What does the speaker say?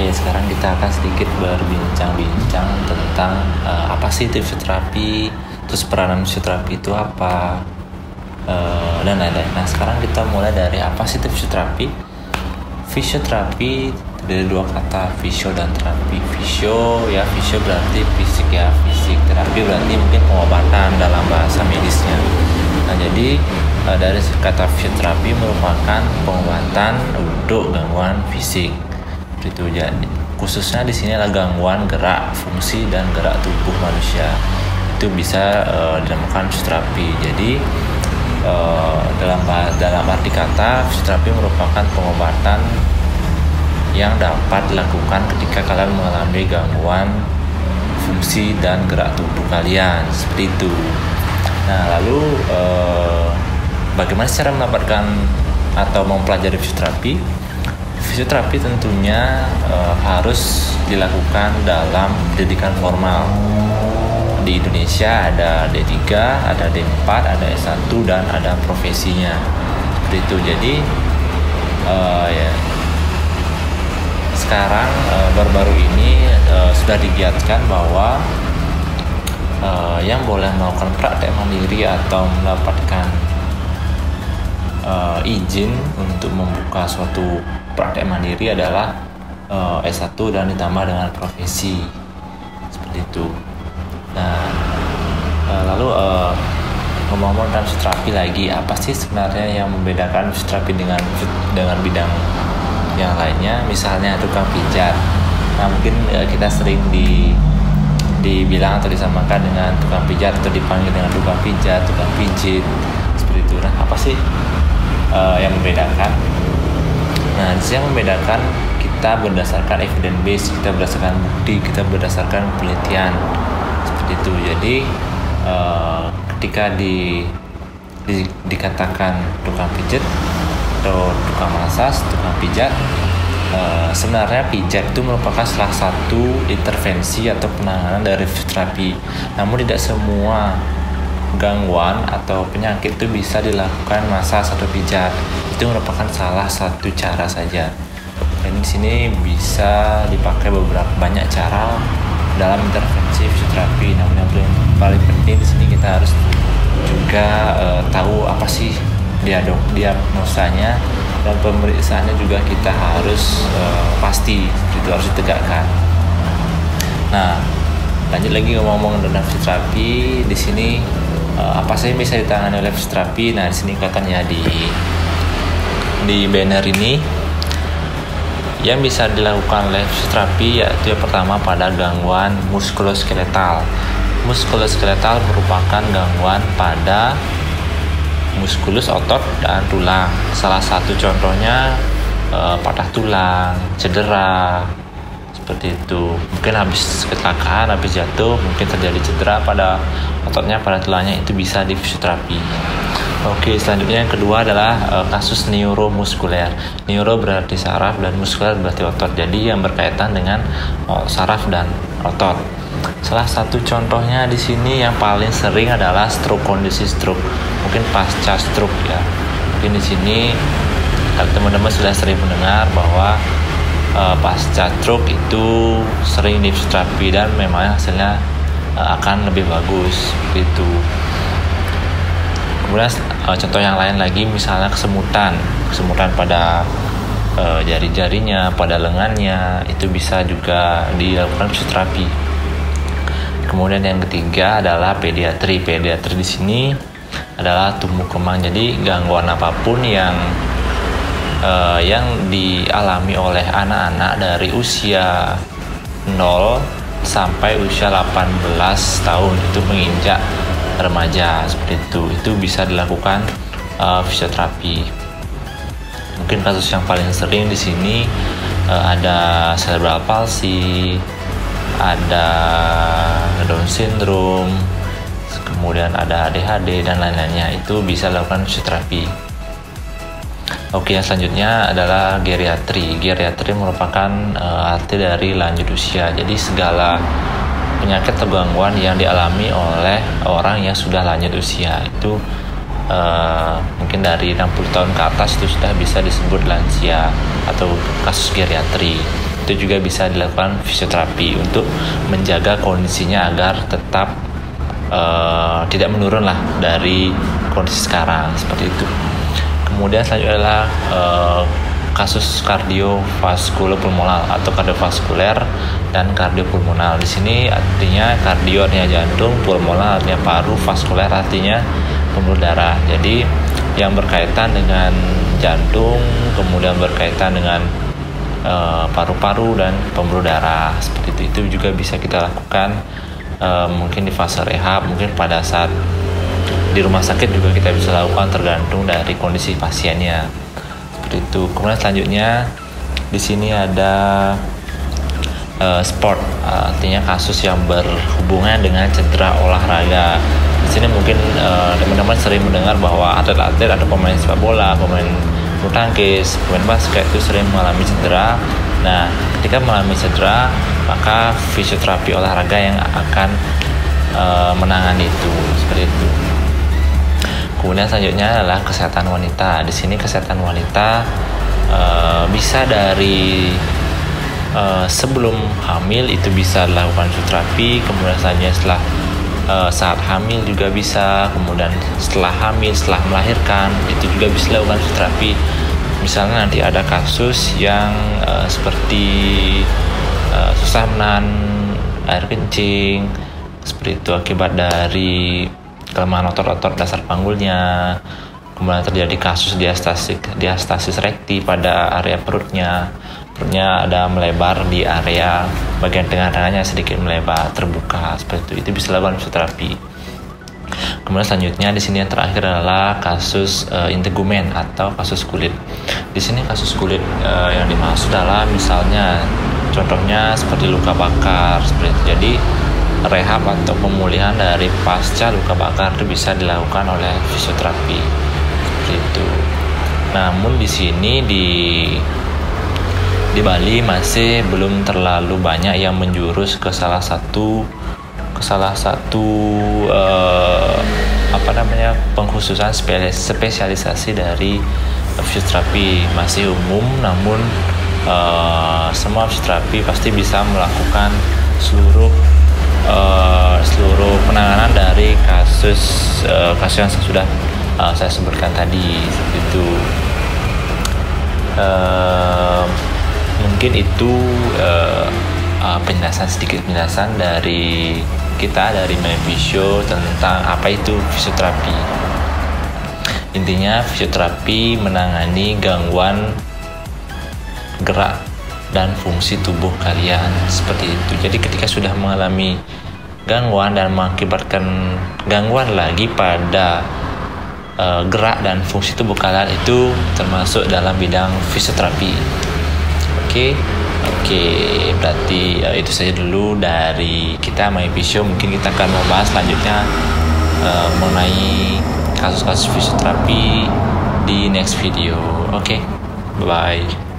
Oke, sekarang kita akan sedikit berbincang-bincang tentang apa sih itu fisioterapi, terus peranan fisioterapi itu apa, dan lain-lain. Nah, sekarang kita mulai dari apa sih itu fisioterapi. Fisioterapi dari dua kata, fisio dan terapi. Fisio berarti fisik ya, fisik. Terapi berarti mungkin pengobatan dalam bahasa medisnya. Nah, jadi dari kata fisioterapi merupakan pengobatan untuk gangguan fisik. Itu jadi khususnya di sini adalah gangguan gerak fungsi dan gerak tubuh manusia. Itu bisa dinamakan fisioterapi. Jadi dalam arti kata, fisioterapi merupakan pengobatan yang dapat dilakukan ketika kalian mengalami gangguan fungsi dan gerak tubuh kalian, seperti itu. Nah, lalu bagaimana cara mendapatkan atau mempelajari fisioterapi? Fisioterapi tentunya harus dilakukan dalam pendidikan formal. Di Indonesia ada D3, ada D4, ada S1 dan ada profesinya. Seperti itu. Jadi sekarang baru-baru ini sudah digiatkan bahwa yang boleh melakukan praktek mandiri atau mendapatkan izin untuk membuka suatu praktek mandiri adalah S1 dan ditambah dengan profesi, seperti itu. Nah, lalu ngomong-ngomong tentang fisioterapi lagi, apa sih sebenarnya yang membedakan fisioterapi dengan bidang yang lainnya? Misalnya tukang pijat. Nah, mungkin kita sering dibilang atau disamakan dengan tukang pijat atau dipanggil dengan tukang pijat, tukang pijit, seperti itu. Nah, apa sih yang membedakan? Nah, yang membedakan kita berdasarkan evidence base, kita berdasarkan bukti, kita berdasarkan penelitian, seperti itu. Jadi ketika dikatakan tukang pijat atau tukang masas, tukang pijat, sebenarnya pijat itu merupakan salah satu intervensi atau penanganan dari fisioterapi. Namun tidak semua gangguan atau penyakit itu bisa dilakukan masas atau pijat. Itu merupakan salah satu cara saja. Dan di sini bisa dipakai banyak cara dalam intervensi fisioterapi. Namun yang paling penting di sini kita harus juga tahu apa sih diagnosanya, dan pemeriksaannya juga kita harus pasti, itu harus ditegakkan. Nah, lanjut lagi ngomong tentang fisioterapi. Di sini apa sih yang bisa ditangani oleh fisioterapi? Nah, di sini kelihatan ya di banner ini yang bisa dilakukan oleh fisioterapi, yaitu yang pertama pada gangguan muskuloskeletal. Muskuloskeletal merupakan gangguan pada muskulus otot dan tulang. Salah satu contohnya patah tulang, cedera, seperti itu. Mungkin habis kecelakaan, habis jatuh, mungkin terjadi cedera pada ototnya, pada tulangnya, itu bisa di fisioterapi. Oke, selanjutnya yang kedua adalah kasus neuromuskuler. Neuro berarti saraf dan muskuler berarti otot. Jadi yang berkaitan dengan saraf dan otot. Salah satu contohnya di sini yang paling sering adalah stroke, kondisi stroke. Mungkin pasca stroke ya. Mungkin di sini teman-teman sudah sering mendengar bahwa pasca stroke itu sering di fisioterapi dan memang hasilnya akan lebih bagus gitu. Kemudian contoh yang lain lagi, misalnya kesemutan pada jari-jarinya, pada lengannya, itu bisa juga dilakukan fisioterapi. Kemudian yang ketiga adalah pediatri. Pediatri di sini adalah tumbuh kembang. Jadi gangguan apapun yang dialami oleh anak-anak dari usia 0 sampai usia 18 tahun, itu menginjak remaja, seperti itu bisa dilakukan fisioterapi. Mungkin kasus yang paling sering di sini ada cerebral palsy, ada Down syndrome, kemudian ada ADHD dan lain-lainnya, itu bisa dilakukan fisioterapi. Oke, yang selanjutnya adalah geriatri. Geriatri merupakan arti dari lanjut usia. Jadi segala penyakit atau gangguan yang dialami oleh orang yang sudah lanjut usia, itu mungkin dari 60 tahun ke atas itu sudah bisa disebut lansia atau kasus geriatri. itu juga bisa dilakukan fisioterapi untuk menjaga kondisinya agar tetap tidak menurun lah dari kondisi sekarang, seperti itu. Kemudian selanjutnya adalah kasus kardiovaskular atau kardiovaskuler dan kardiopulmonal. Di sini artinya kardio artinya jantung, pulmonal artinya paru, vaskuler artinya pembuluh darah. Jadi yang berkaitan dengan jantung, kemudian berkaitan dengan paru-paru dan pembuluh darah, seperti itu juga bisa kita lakukan mungkin di fase rehab, mungkin pada saat di rumah sakit juga kita bisa lakukan, tergantung dari kondisi pasiennya, seperti itu. Kemudian selanjutnya di sini ada sport, artinya kasus yang berhubungan dengan cedera olahraga. Di sini mungkin teman-teman sering mendengar bahwa atlet-atlet atau pemain sepak bola, pemain bulu tangkis, pemain basket itu sering mengalami cedera. Nah, ketika mengalami cedera, maka fisioterapi olahraga yang akan menangani itu, seperti itu. Kemudian selanjutnya adalah kesehatan wanita. Di sini kesehatan wanita bisa dari sebelum hamil itu bisa dilakukan fisioterapi, kemudian selanjutnya setelah saat hamil juga bisa, kemudian setelah hamil, setelah melahirkan itu juga bisa dilakukan fisioterapi. Misalnya nanti ada kasus yang seperti susah menahan air kencing, seperti itu akibat dari kelemahan otot-otot dasar panggulnya, kemudian terjadi kasus diastasis rekti pada area perutnya ada melebar di area bagian tengah-tengahnya, sedikit melebar, terbuka, seperti itu bisa dilakukan fisioterapi. Kemudian selanjutnya di sini yang terakhir adalah kasus integumen atau kasus kulit. Di sini kasus kulit yang dimaksud adalah misalnya contohnya seperti luka bakar, seperti itu. Jadi rehab atau pemulihan dari pasca luka bakar itu bisa dilakukan oleh fisioterapi, seperti itu. Namun di sini di Bali masih belum terlalu banyak yang menjurus ke salah satu pengkhususan spesialisasi dari fisioterapi. Masih umum, namun semua fisioterapi pasti bisa melakukan seluruh penanganan dari kasus yang sudah saya sebutkan tadi, seperti itu. Mungkin itu sedikit penjelasan dari kita dari MyFisio tentang apa itu fisioterapi. Intinya fisioterapi menangani gangguan gerak dan fungsi tubuh kalian, seperti itu. Jadi ketika sudah mengalami gangguan dan mengakibatkan gangguan lagi pada gerak dan fungsi tubuh kalian, itu termasuk dalam bidang fisioterapi. Oke, berarti itu saja dulu dari kita MyFisio. Mungkin kita akan membahas selanjutnya mengenai kasus-kasus fisioterapi di next video. Oke, bye.